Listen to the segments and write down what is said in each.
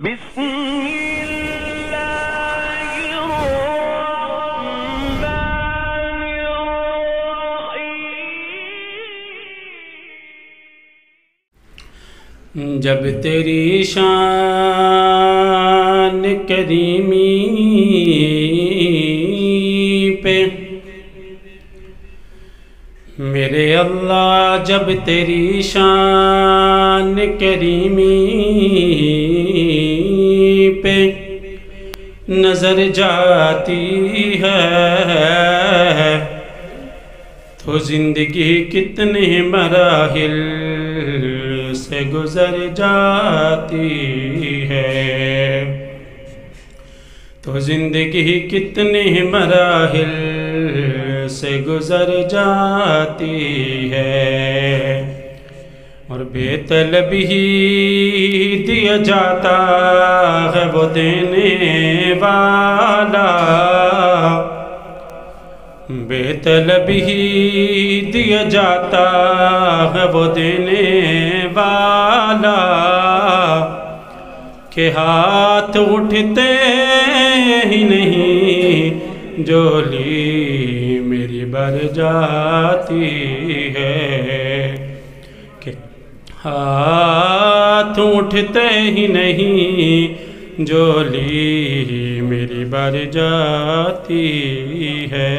بسم اللہ الرحمن الرحیم۔ جب تیری شان کریمی پہ میرے اللہ، جب تیری شان کریمی پہ نظر جاتی ہے تو زندگی کتنے مراحل سے گزر جاتی ہے، تو زندگی کتنے مراحل سے گزر جاتی ہے، اور بے طلب ہی دیا جاتا ہے وہ دینے والا، بے طلب ہی دیا جاتا ہے وہ دینے والا، کہ ہاتھ اٹھتے ہی نہیں جھولی میری بھر جاتی ہے، کہ ہاتھ اٹھتے ہی نہیں جھولی میری بھر جاتی ہے،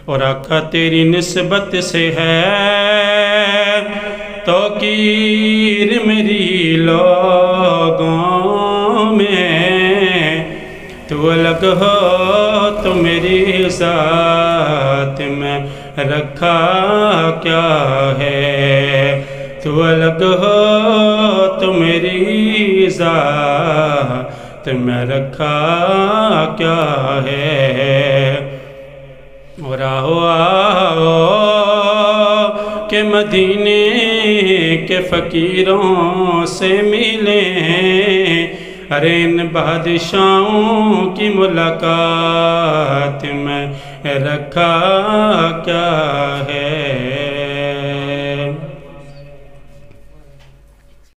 اور آقا تیری نسبت سے ہے توقیر میری لوگوں میں، تو الگ ہو تو میری ذات میں رکھا کیا ہے، تو الگ ہو تو میری ذات میں رکھا کیا ہے، اور آؤ کہ مدینے کے فقیروں سے ملیں، ارے ان بادشاہوں کی ملاقات میں رکھا کیا ہے۔